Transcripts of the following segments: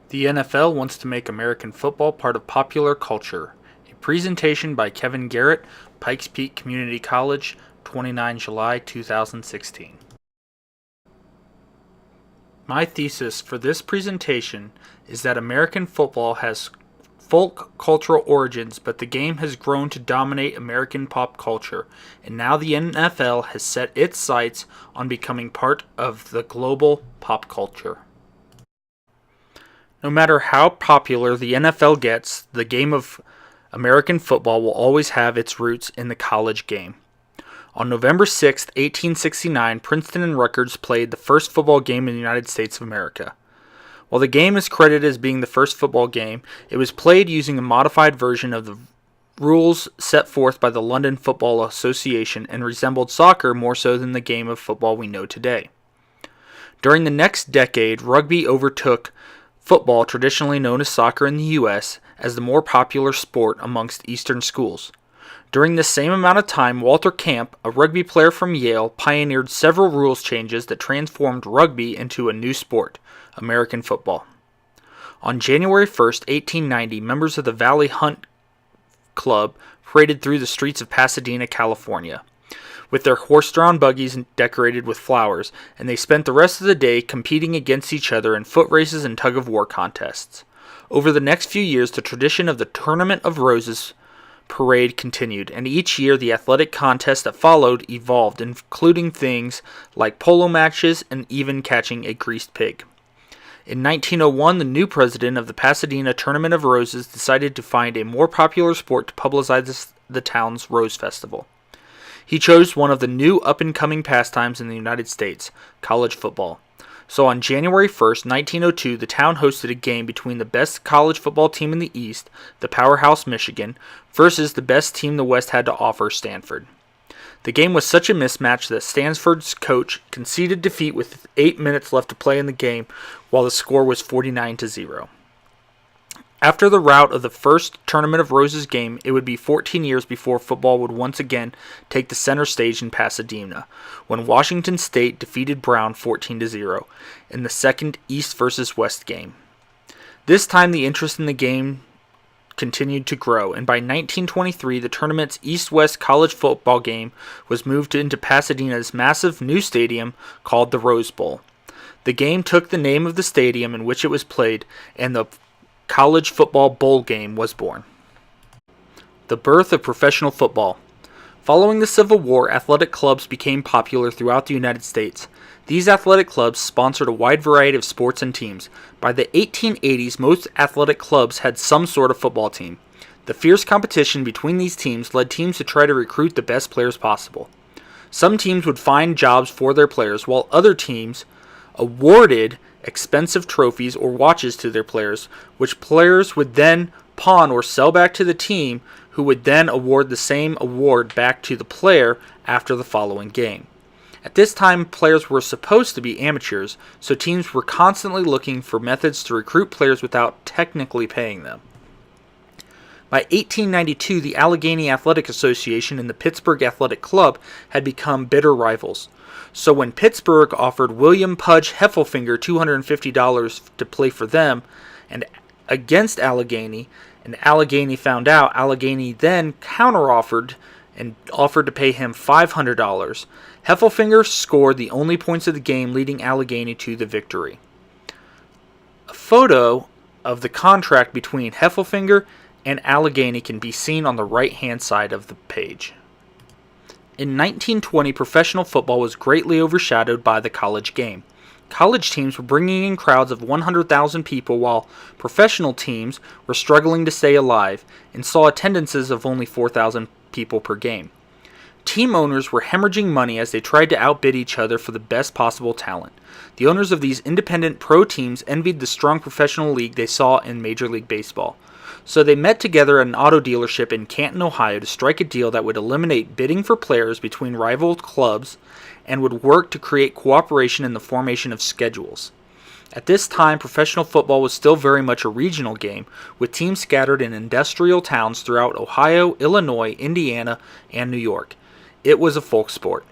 The NFL wants to make American football part of popular culture. A presentation by Kevin Garrett, Pikes Peak Community College, 29 July 2016. My thesis for this presentation is that American football has folk cultural origins, but the game has grown to dominate American pop culture, and now the NFL has set its sights on becoming part of the global pop culture. No matter how popular the NFL gets, the game of American football will always have its roots in the college game. On November 6, 1869, Princeton and Rutgers played the first football game in the United States of America. While the game is credited as being the first football game, it was played using a modified version of the rules set forth by the London Football Association and resembled soccer more so than the game of football we know today. During the next decade, rugby overtook football, traditionally known as soccer in the U.S., as the more popular sport amongst Eastern schools. During this same amount of time, Walter Camp, a rugby player from Yale, pioneered several rules changes that transformed rugby into a new sport, American football. On January 1, 1890, members of the Valley Hunt Club paraded through the streets of Pasadena, California, with their horse-drawn buggies decorated with flowers, and they spent the rest of the day competing against each other in foot races and tug-of-war contests. Over the next few years, the tradition of the Tournament of Roses parade continued, and each year the athletic contest that followed evolved, including things like polo matches and even catching a greased pig. In 1901, the new president of the Pasadena Tournament of Roses decided to find a more popular sport to publicize the town's Rose Festival. He chose one of the new up-and-coming pastimes in the United States, college football. So on January 1st, 1902, the town hosted a game between the best college football team in the East, the powerhouse Michigan, versus the best team the West had to offer, Stanford. The game was such a mismatch that Stanford's coach conceded defeat with 8 minutes left to play in the game, while the score was 49-0. After the rout of the first Tournament of Roses game, it would be 14 years before football would once again take the center stage in Pasadena, when Washington State defeated Brown 14-0 in the second East versus West game. This time the interest in the game continued to grow, and by 1923 the tournament's East-West college football game was moved into Pasadena's massive new stadium called the Rose Bowl. The game took the name of the stadium in which it was played, and the College Football Bowl game was born. The birth of professional football. Following the Civil War, athletic clubs became popular throughout the United States. These athletic clubs sponsored a wide variety of sports and teams. By the 1880s, most athletic clubs had some sort of football team. The fierce competition between these teams led teams to try to recruit the best players possible. Some teams would find jobs for their players, while other teams awarded expensive trophies or watches to their players, which players would then pawn or sell back to the team, who would then award the same award back to the player after the following game. At this time, players were supposed to be amateurs, so teams were constantly looking for methods to recruit players without technically paying them. By 1892, the Allegheny Athletic Association and the Pittsburgh Athletic Club had become bitter rivals. So when Pittsburgh offered William Pudge Heffelfinger $250 to play for them and against Allegheny, and Allegheny found out, Allegheny then counteroffered and offered to pay him $500. Heffelfinger scored the only points of the game, leading Allegheny to the victory. A photo of the contract between Heffelfinger and Allegheny can be seen on the right-hand side of the page. In 1920, professional football was greatly overshadowed by the college game. College teams were bringing in crowds of 100,000 people, while professional teams were struggling to stay alive and saw attendances of only 4,000 people per game. Team owners were hemorrhaging money as they tried to outbid each other for the best possible talent. The owners of these independent pro teams envied the strong professional league they saw in Major League Baseball. So they met together at an auto dealership in Canton, Ohio to strike a deal that would eliminate bidding for players between rival clubs and would work to create cooperation in the formation of schedules. At this time, professional football was still very much a regional game, with teams scattered in industrial towns throughout Ohio, Illinois, Indiana, and New York. It was a folk sport.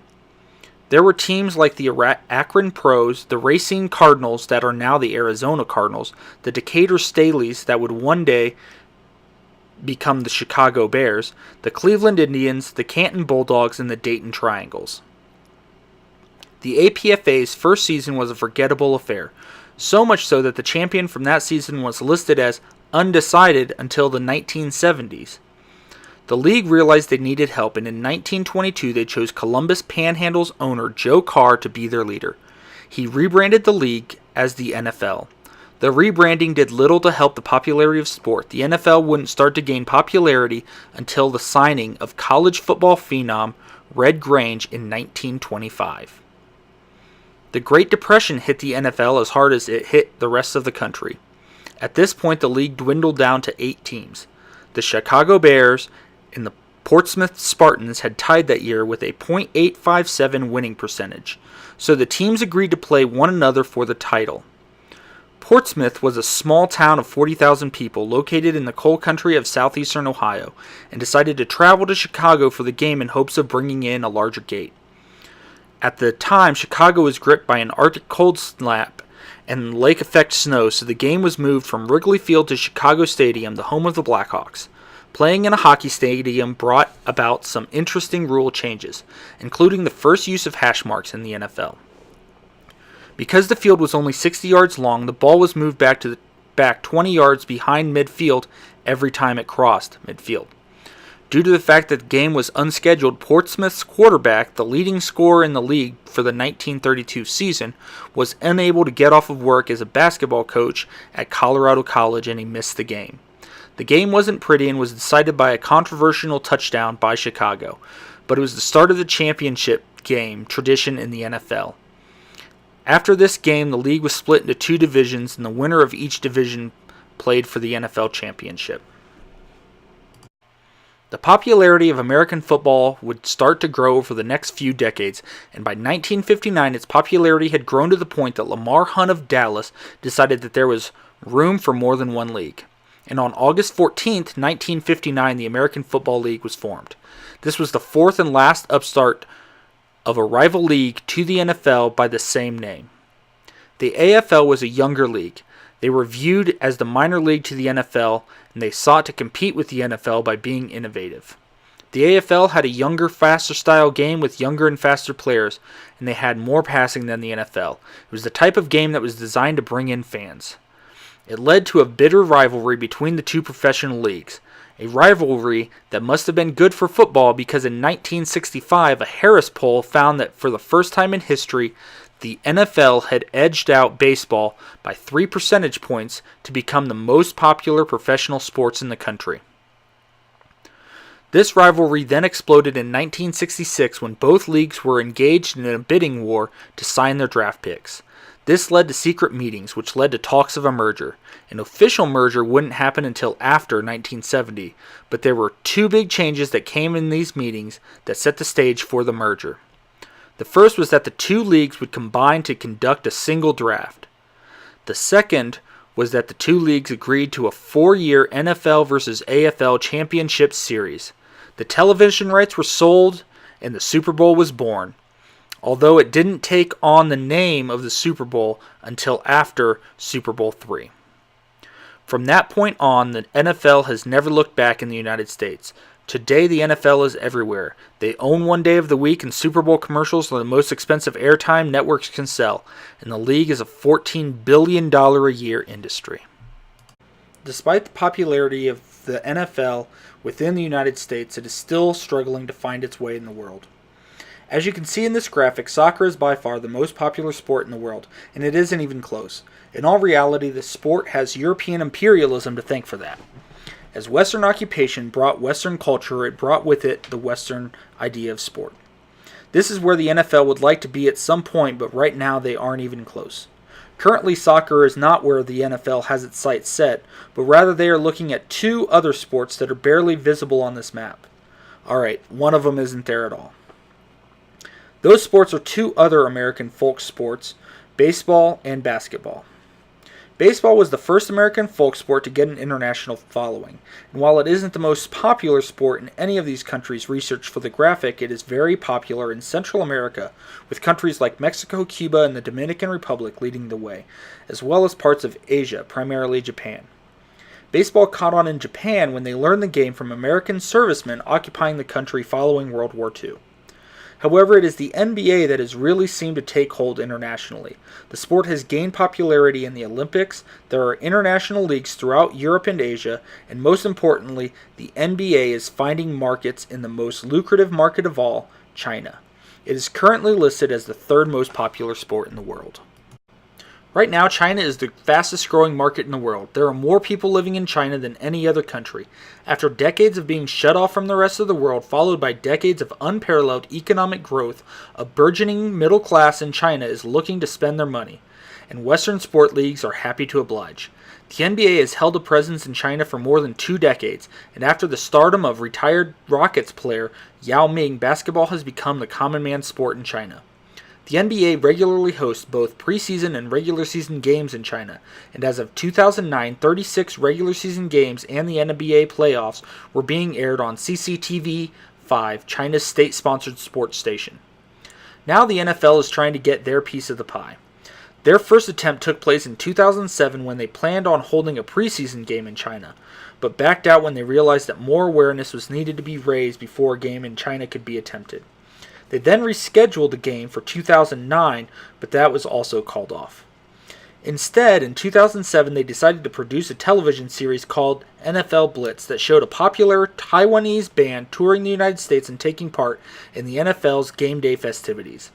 There were teams like the Akron Pros, the Racine Cardinals that are now the Arizona Cardinals, the Decatur Staleys that would one day become the Chicago Bears, the Cleveland Indians, the Canton Bulldogs, and the Dayton Triangles. The APFA's first season was a forgettable affair, so much so that the champion from that season was listed as undecided until the 1970s. The league realized they needed help, and in 1922 they chose Columbus Panhandle's owner Joe Carr to be their leader. He rebranded the league as the NFL. The rebranding did little to help the popularity of sport. The NFL wouldn't start to gain popularity until the signing of college football phenom Red Grange in 1925. The Great Depression hit the NFL as hard as it hit the rest of the country. At this point, the league dwindled down to 8 teams. The Chicago Bears and the Portsmouth Spartans had tied that year with a .857 winning percentage, so the teams agreed to play one another for the title. Portsmouth was a small town of 40,000 people located in the coal country of southeastern Ohio, and decided to travel to Chicago for the game in hopes of bringing in a larger gate. At the time, Chicago was gripped by an Arctic cold snap and lake effect snow, so the game was moved from Wrigley Field to Chicago Stadium, the home of the Blackhawks. Playing in a hockey stadium brought about some interesting rule changes, including the first use of hash marks in the NFL. Because the field was only 60 yards long, the ball was moved back 20 yards behind midfield every time it crossed midfield. Due to the fact that the game was unscheduled, Portsmouth's quarterback, the leading scorer in the league for the 1932 season, was unable to get off of work as a basketball coach at Colorado College, and he missed the game. The game wasn't pretty and was decided by a controversial touchdown by Chicago, but it was the start of the championship game tradition in the NFL. After this game, the league was split into 2 divisions, and the winner of each division played for the NFL championship. The popularity of American football would start to grow over the next few decades, and by 1959 its popularity had grown to the point that Lamar Hunt of Dallas decided that there was room for more than one league. And on August 14, 1959, the American Football League was formed. This was the 4th and last upstart of a rival league to the NFL by the same name. The AFL was a younger league. They were viewed as the minor league to the NFL, and they sought to compete with the NFL by being innovative. The AFL had a younger, faster style game with younger and faster players, and they had more passing than the NFL. It was the type of game that was designed to bring in fans. It led to a bitter rivalry between the 2 professional leagues, a rivalry that must have been good for football because in 1965 a Harris poll found that for the first time in history, the NFL had edged out baseball by 3 percentage points to become the most popular professional sports in the country. This rivalry then exploded in 1966 when both leagues were engaged in a bidding war to sign their draft picks. This led to secret meetings, which led to talks of a merger. An official merger wouldn't happen until after 1970, but there were 2 big changes that came in these meetings that set the stage for the merger. The first was that the 2 leagues would combine to conduct a single draft. The second was that the 2 leagues agreed to a 4-year NFL versus AFL championship series. The television rights were sold, and the Super Bowl was born, although it didn't take on the name of the Super Bowl until after Super Bowl III. From that point on, the NFL has never looked back in the United States. Today, the NFL is everywhere. They own one day of the week, and Super Bowl commercials are the most expensive airtime networks can sell, and the league is a $14 billion a year industry. Despite the popularity of the NFL within the United States, it is still struggling to find its way in the world. As you can see in this graphic, soccer is by far the most popular sport in the world, and it isn't even close. In all reality, the sport has European imperialism to thank for that. As Western occupation brought Western culture, it brought with it the Western idea of sport. This is where the NFL would like to be at some point, but right now they aren't even close. Currently, soccer is not where the NFL has its sights set, but rather they are looking at 2 other sports that are barely visible on this map. Alright, one of them isn't there at all. Those sports are 2 other American folk sports, baseball and basketball. Baseball was the first American folk sport to get an international following, and while it isn't the most popular sport in any of these countries researched for the graphic, it is very popular in Central America, with countries like Mexico, Cuba, and the Dominican Republic leading the way, as well as parts of Asia, primarily Japan. Baseball caught on in Japan when they learned the game from American servicemen occupying the country following World War II. However, it is the NBA that has really seemed to take hold internationally. The sport has gained popularity in the Olympics, there are international leagues throughout Europe and Asia, and most importantly, the NBA is finding markets in the most lucrative market of all, China. It is currently listed as the third most popular sport in the world. Right now, China is the fastest growing market in the world. There are more people living in China than any other country. After decades of being shut off from the rest of the world, followed by decades of unparalleled economic growth, a burgeoning middle class in China is looking to spend their money, and Western sport leagues are happy to oblige. The NBA has held a presence in China for more than 2 decades, and after the stardom of retired Rockets player Yao Ming, basketball has become the common man's sport in China. The NBA regularly hosts both preseason and regular season games in China, and as of 2009, 36 regular season games and the NBA playoffs were being aired on CCTV-5, China's state-sponsored sports station. Now the NFL is trying to get their piece of the pie. Their first attempt took place in 2007 when they planned on holding a preseason game in China, but backed out when they realized that more awareness was needed to be raised before a game in China could be attempted. They then rescheduled the game for 2009, but that was also called off. Instead, in 2007, they decided to produce a television series called NFL Blitz that showed a popular Taiwanese band touring the United States and taking part in the NFL's game day festivities.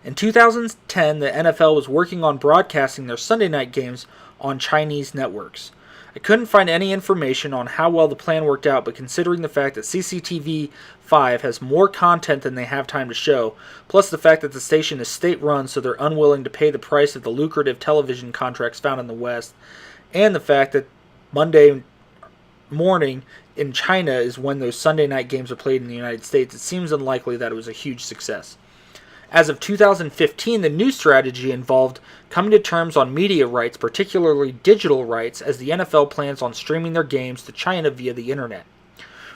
In 2010, the NFL was working on broadcasting their Sunday night games on Chinese networks. I couldn't find any information on how well the plan worked out, but considering the fact that CCTV-5 has more content than they have time to show, plus the fact that the station is state-run so they're unwilling to pay the price of the lucrative television contracts found in the West, and the fact that Monday morning in China is when those Sunday night games are played in the United States, it seems unlikely that it was a huge success. As of 2015, the new strategy involved coming to terms on media rights, particularly digital rights, as the NFL plans on streaming their games to China via the internet.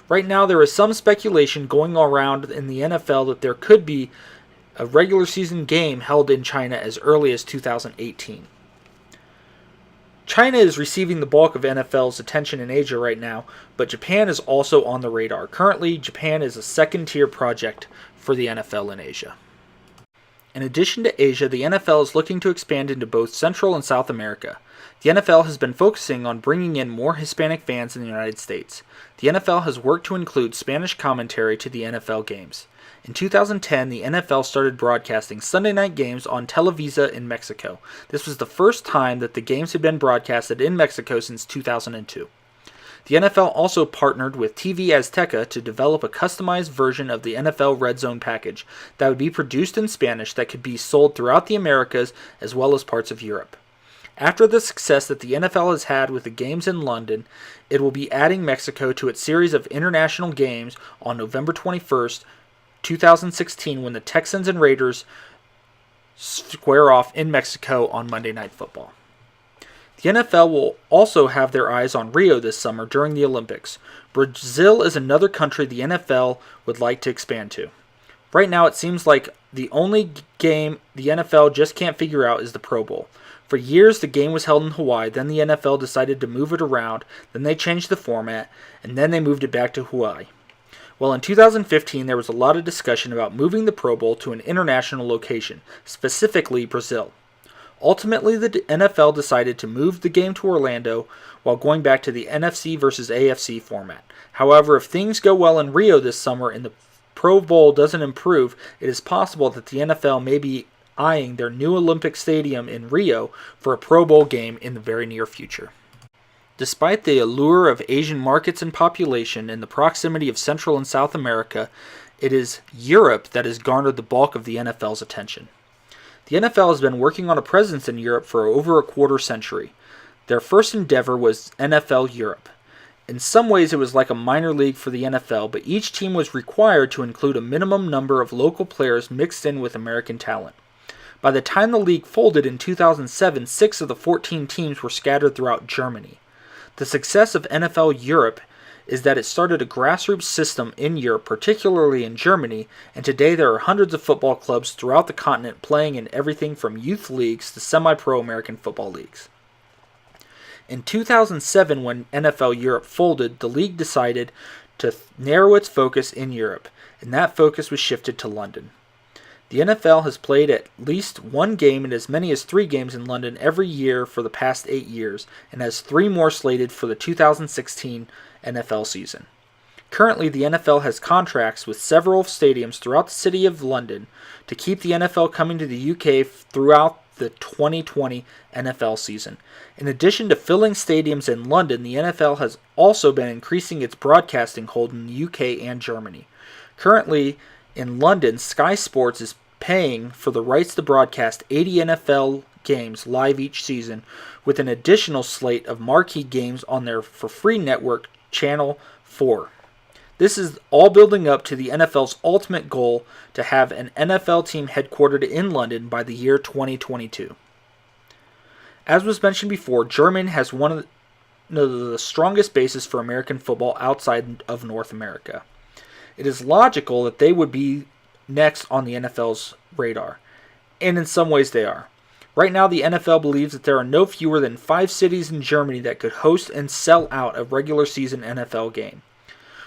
Right now, there is some speculation going around in the NFL that there could be a regular season game held in China as early as 2018. China is receiving the bulk of NFL's attention in Asia right now, but Japan is also on the radar. Currently, Japan is a second-tier project for the NFL in Asia. In addition to Asia, the NFL is looking to expand into both Central and South America. The NFL has been focusing on bringing in more Hispanic fans in the United States. The NFL has worked to include Spanish commentary to the NFL games. In 2010, the NFL started broadcasting Sunday night games on Televisa in Mexico. This was the first time that the games had been broadcasted in Mexico since 2002. The NFL also partnered with TV Azteca to develop a customized version of the NFL Red Zone package that would be produced in Spanish that could be sold throughout the Americas as well as parts of Europe. After the success that the NFL has had with the games in London, it will be adding Mexico to its series of international games on November 21st, 2016, when the Texans and Raiders square off in Mexico on Monday Night Football. The NFL will also have their eyes on Rio this summer during the Olympics. Brazil is another country the NFL would like to expand to. Right now, it seems like the only game the NFL just can't figure out is the Pro Bowl. For years, the game was held in Hawaii, then the NFL decided to move it around, then they changed the format, and then they moved it back to Hawaii. Well, in 2015, there was a lot of discussion about moving the Pro Bowl to an international location, specifically Brazil. Ultimately, the NFL decided to move the game to Orlando while going back to the NFC versus AFC format. However, if things go well in Rio this summer and the Pro Bowl doesn't improve, it is possible that the NFL may be eyeing their new Olympic Stadium in Rio for a Pro Bowl game in the very near future. Despite the allure of Asian markets and population and the proximity of Central and South America, it is Europe that has garnered the bulk of the NFL's attention. The NFL has been working on a presence in Europe for over a quarter century. Their first endeavor was NFL Europe. In some ways it was like a minor league for the NFL, but each team was required to include a minimum number of local players mixed in with American talent. By the time the league folded in 2007, 6 of the 14 teams were scattered throughout Germany. The success of NFL Europe is that it started a grassroots system in Europe, particularly in Germany, and today there are hundreds of football clubs throughout the continent playing in everything from youth leagues to semi-pro American football leagues. In 2007, when NFL Europe folded, the league decided to narrow its focus in Europe, and that focus was shifted to London. The NFL has played at least one game and as many as 3 games in London every year for the past 8 years, and has 3 more slated for the 2016 NFL season. Currently, the NFL has contracts with several stadiums throughout the city of London to keep the NFL coming to the UK throughout the 2020 NFL season. In addition to filling stadiums in London, the NFL has also been increasing its broadcasting hold in the UK and Germany. Currently, in London, Sky Sports is paying for the rights to broadcast 80 NFL games live each season, with an additional slate of marquee games on their for-free network, Channel 4. This is all building up to the NFL's ultimate goal to have an NFL team headquartered in London by the year 2022. As was mentioned before, Germany has one of the strongest bases for American football outside of North America. It is logical that they would be next on the NFL's radar, and in some ways they are. Right now, the NFL believes that there are no fewer than 5 cities in Germany that could host and sell out a regular season NFL game.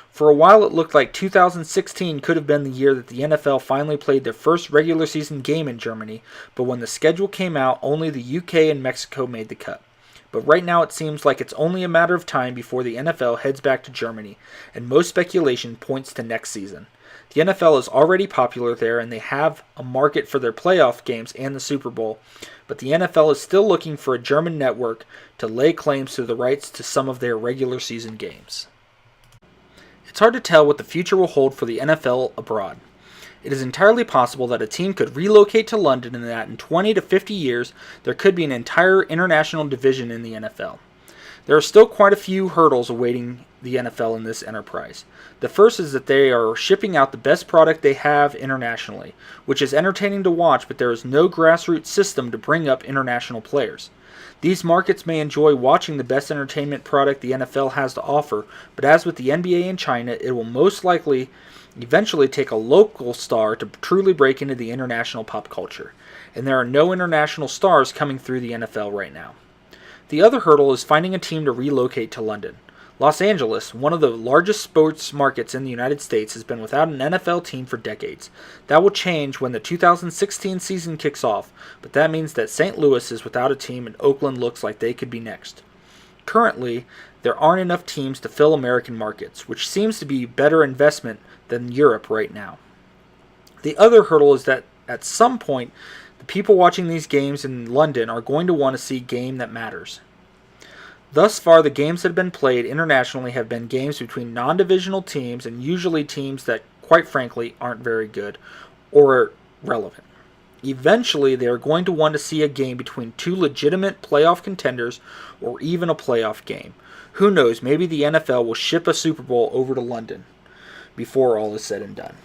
For a while, it looked like 2016 could have been the year that the NFL finally played their first regular season game in Germany, but when the schedule came out, only the UK and Mexico made the cut. But right now it seems like it's only a matter of time before the NFL heads back to Germany, and most speculation points to next season. The NFL is already popular there, and they have a market for their playoff games and the Super Bowl, but the NFL is still looking for a German network to lay claims to the rights to some of their regular season games. It's hard to tell what the future will hold for the NFL abroad. It is entirely possible that a team could relocate to London and that in 20 to 50 years there could be an entire international division in the NFL. There are still quite a few hurdles awaiting the NFL in this enterprise. The first is that they are shipping out the best product they have internationally, which is entertaining to watch, but there is no grassroots system to bring up international players. These markets may enjoy watching the best entertainment product the NFL has to offer, but as with the NBA in China, it will most likely eventually take a local star to truly break into the international pop culture, and there are no international stars coming through the NFL right now. The other hurdle is finding a team to relocate to London. Los Angeles, one of the largest sports markets in the United States, has been without an NFL team for decades. That will change when the 2016 season kicks off, but that means that St. Louis is without a team and Oakland looks like they could be next. Currently, there aren't enough teams to fill American markets, which seems to be better investment than Europe right now. The other hurdle is that at some point, the people watching these games in London are going to want to see a game that matters. Thus far, the games that have been played internationally have been games between non-divisional teams and usually teams that, quite frankly, aren't very good or relevant. Eventually, they are going to want to see a game between 2 legitimate playoff contenders or even a playoff game. Who knows, maybe the NFL will ship a Super Bowl over to London before all is said and done.